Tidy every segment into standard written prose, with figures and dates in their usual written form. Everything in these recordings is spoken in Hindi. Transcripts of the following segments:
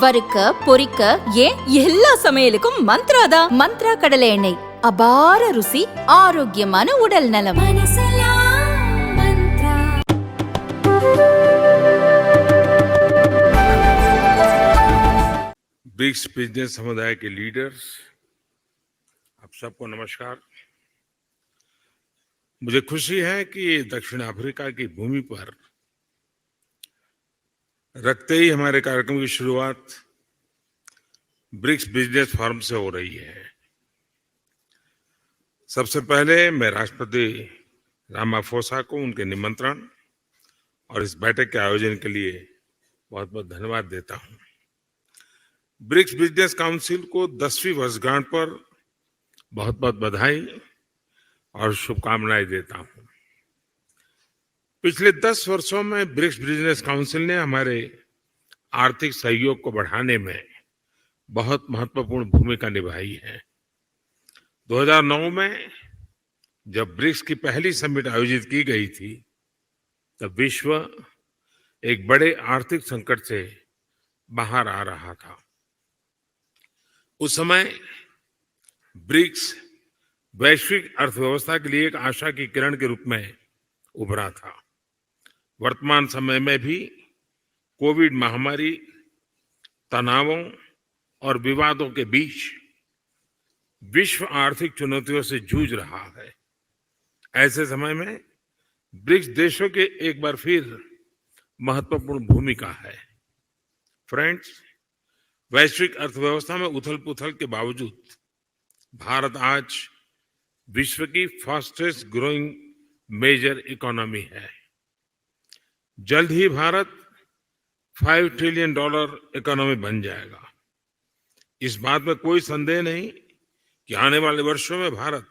வறுக்க பொரிக்க ஏன் எல்லா சமையலுக்கும் மந்த்ரா தான். மந்த்ரா கடலை எண்ணெய், அபார ருசி, ஆரோக்கியமான உடல் நலம். ब्रिक्स बिजनेस समुदाय के लीडर्स, आप सबको नमस्कार। मुझे खुशी है कि दक्षिण अफ्रीका की भूमि पर रखते ही हमारे कार्यक्रम की शुरुआत ब्रिक्स बिजनेस फोरम से हो रही है। सबसे पहले मैं राष्ट्रपति रामाफोसा को उनके निमंत्रण और इस बैठक के आयोजन के लिए बहुत बहुत धन्यवाद देता हूं। ब्रिक्स बिजनेस काउंसिल को 10वीं वर्षगांठ पर बहुत बहुत बधाई और शुभकामनाएं देता हूं। पिछले 10 वर्षों में ब्रिक्स बिजनेस काउंसिल ने हमारे आर्थिक सहयोग को बढ़ाने में बहुत महत्वपूर्ण भूमिका निभाई है। 2009 में जब ब्रिक्स की पहली समिट आयोजित की गई थी, तब विश्व एक बड़े आर्थिक संकट से बाहर आ रहा था। उस समय ब्रिक्स वैश्विक अर्थव्यवस्था के लिए एक आशा की किरण के रूप में उभरा था। वर्तमान समय में भी कोविड महामारी, तनावों और विवादों के बीच विश्व आर्थिक चुनौतियों से जूझ रहा है। ऐसे समय में ब्रिक्स देशों के एक बार फिर महत्वपूर्ण भूमिका है। फ्रेंड्स, वैश्विक अर्थव्यवस्था में उथल-पुथल के बावजूद भारत आज विश्व की फास्टेस्ट ग्रोइंग मेजर इकोनॉमी है। जल्द ही भारत $5 ट्रिलियन इकोनॉमी बन जाएगा। इस बात में कोई संदेह नहीं कि आने वाले वर्षों में भारत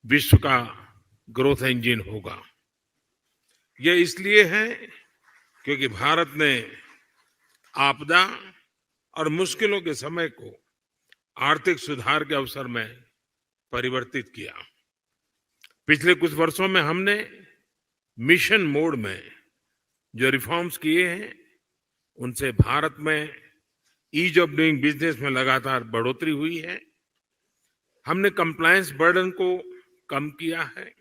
विश्व का ग्रोथ इंजन होगा। यह इसलिए है क्योंकि भारत ने आपदा और मुश्किलों के समय को आर्थिक सुधार के अवसर में परिवर्तित किया। पिछले कुछ वर्षों में हमने मिशन मोड में जो रिफॉर्म्स किए हैं, उनसे भारत में ईज ऑफ डूइंग बिजनेस में लगातार बढ़ोतरी हुई है। हमने कंप्लायंस बर्डन को कम किया है,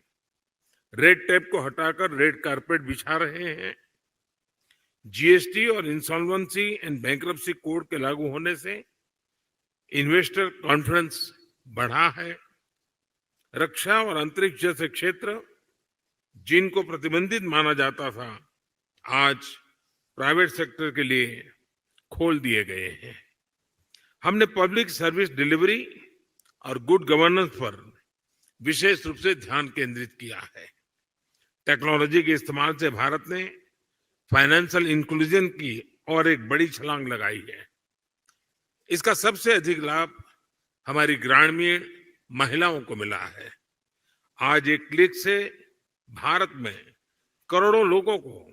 रेड टेप को हटाकर रेड कारपेट बिछा रहे हैं। जीएसटी और इंसॉल्वेंसी एंड बैंक्रप्सी कोड के लागू होने से इन्वेस्टर कॉन्फिडेंस बढ़ा है। रक्षा और अंतरिक्ष जैसे क्षेत्र जिनको प्रतिबंधित माना जाता था, आज प्राइवेट सेक्टर के लिए खोल दिए गए हैं। हमने पब्लिक सर्विस डिलीवरी और गुड गवर्नेंस पर विशेष रूप से ध्यान केंद्रित किया है। टेक्नोलॉजी के इस्तेमाल से भारत ने फाइनेंशियल इंक्लूजन की और एक बड़ी छलांग लगाई है। इसका सबसे अधिक लाभ हमारी ग्रामीण महिलाओं को मिला है। आज एक क्लिक से भारत में करोड़ों लोगों को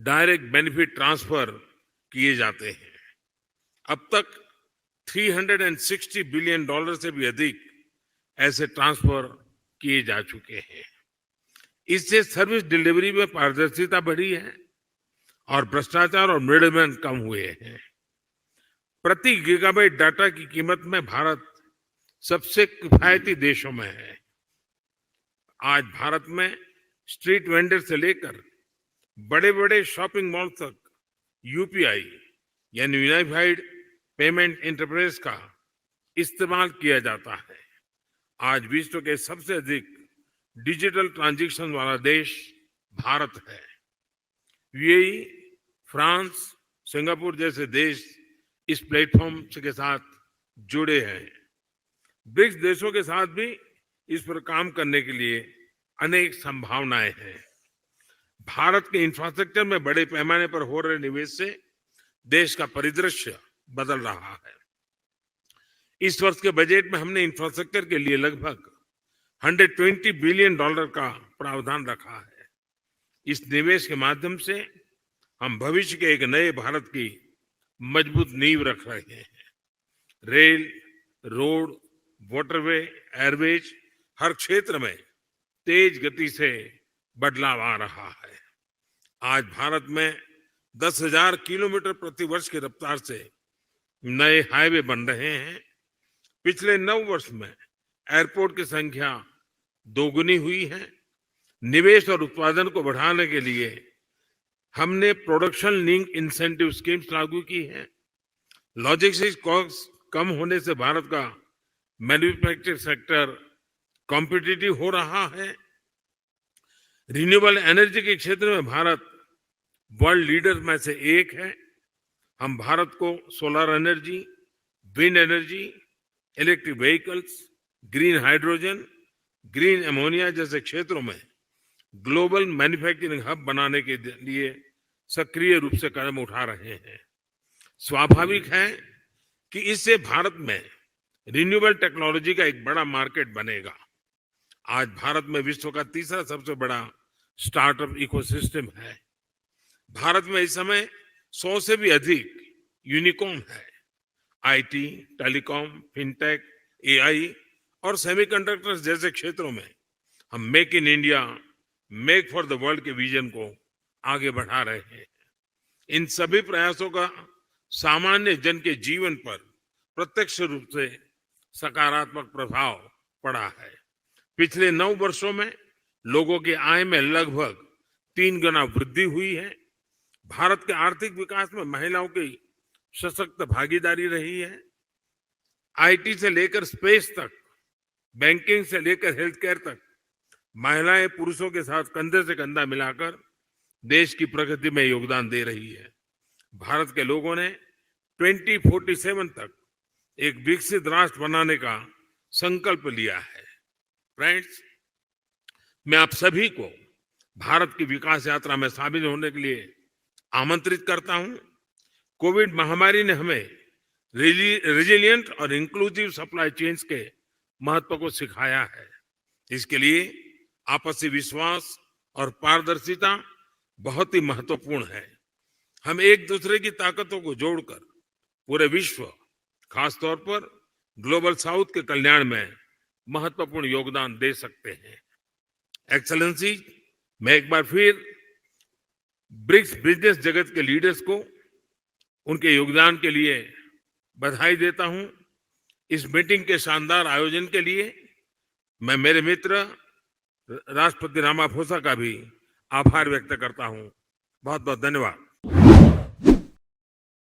डायरेक्ट बेनिफिट ट्रांसफर किए जाते हैं। अब तक $360 बिलियन से भी अधिक ऐसे ट्रांसफर किए जा चुके हैं। इससे सर्विस डिलीवरी में पारदर्शिता बढ़ी है और भ्रष्टाचार और मिडलमैन कम हुए हैं। प्रति गीगाबाइट डाटा की कीमत में भारत सबसे किफायती देशों में है। आज भारत में स्ट्रीट वेंडर से लेकर बड़े बड़े शॉपिंग मॉल तक यूपीआई यानी यूनिफाइड पेमेंट इंटरफेस का इस्तेमाल किया जाता है। आज विश्व के सबसे अधिक डिजिटल ट्रांजैक्शन वाला देश भारत है। यूएई, फ्रांस, सिंगापुर जैसे देश इस प्लेटफॉर्म के साथ जुड़े हैं। ब्रिक्स देशों के साथ भी इस पर काम करने के लिए अनेक संभावनाएं हैं। भारत के इंफ्रास्ट्रक्चर में बड़े पैमाने पर हो रहे निवेश से देश का परिदृश्य बदल रहा है। इस वर्ष के बजट में हमने इंफ्रास्ट्रक्चर के लिए लगभग $120 बिलियन का प्रावधान रखा है। इस निवेश के माध्यम से हम भविष्य के एक नए भारत की मजबूत नींव रख रहे हैं। रेल, रोड, वाटरवे, एयरवेज, हर क्षेत्र में तेज गति से बदलाव आ रहा है। आज भारत में 10,000 किलोमीटर प्रति वर्ष की रफ्तार से नए हाईवे बन रहे हैं। पिछले 9 वर्ष में एयरपोर्ट की संख्या दोगुनी हुई है। निवेश और उत्पादन को बढ़ाने के लिए हमने प्रोडक्शन लिंक इंसेंटिव स्कीम्स लागू की है। लॉजिस्टिक्स कॉस्ट कम होने से भारत का मैन्युफैक्चरिंग सेक्टर कॉम्पिटिटिव हो रहा है। रिन्यूएबल एनर्जी के क्षेत्र में भारत वर्ल्ड लीडर में से एक है। हम भारत को solar energy, wind energy, electric vehicles, green hydrogen, green ammonia जैसे क्षेत्रों में ग्लोबल मैन्युफैक्चरिंग हब बनाने के लिए सक्रिय रूप से कदम उठा रहे हैं। स्वाभाविक है कि इससे भारत में रिन्यूएबल टेक्नोलॉजी का एक बड़ा मार्केट बनेगा। आज भारत में विश्व का तीसरा सबसे बड़ा स्टार्टअप इकोसिस्टम है। भारत में इस समय 100 से भी अधिक यूनिकॉर्न है। आईटी, टेलीकॉम, फिनटेक, एआई और सेमीकंडक्टर्स जैसे क्षेत्रों में हम make in India, make for the world के विजन को आगे बढ़ा रहे हैं। इन सभी प्रयासों का सामान्य जन के जीवन पर प्रत्यक्ष रूप से सकारात्मक प्रभाव पड़ा है। पिछले 9 वर्षों में लोगों की आय में लगभग 3 गुना वृद्धि हुई है। भारत के आर्थिक विकास में महिलाओं की सशक्त भागीदारी रही है। आईटी से लेकर स्पेस तक, बैंकिंग से लेकर हेल्थ केयर तक महिलाएं पुरुषों के साथ कंधे से कंधा मिलाकर देश की प्रगति में योगदान दे रही है। भारत के लोगों ने 2047 तक एक विकसित राष्ट्र बनाने का संकल्प लिया है। फ्रेंड्स, मैं आप सभी को भारत की विकास यात्रा में शामिल होने के लिए आमंत्रित करता हूं। कोविड महामारी ने हमें रेजिलिएंट और इंक्लूसिव सप्लाई चेन्स के महत्व को सिखाया है। इसके लिए आपसी विश्वास और पारदर्शिता बहुत ही महत्वपूर्ण है। हम एक दूसरे की ताकतों को जोड़कर पूरे विश्व, खासतौर पर ग्लोबल साउथ के कल्याण में महत्वपूर्ण योगदान दे सकते हैं। एक्सेलेंसी, मैं एक बार फिर ब्रिक्स बिजनेस जगत के लीडर्स को उनके योगदान के लिए बधाई देता हूं। इस मीटिंग के शानदार आयोजन के लिए मैं मेरे मित्र राष्ट्रपति रामाफोसा का भी आभार व्यक्त करता हूं। बहुत बहुत धन्यवाद।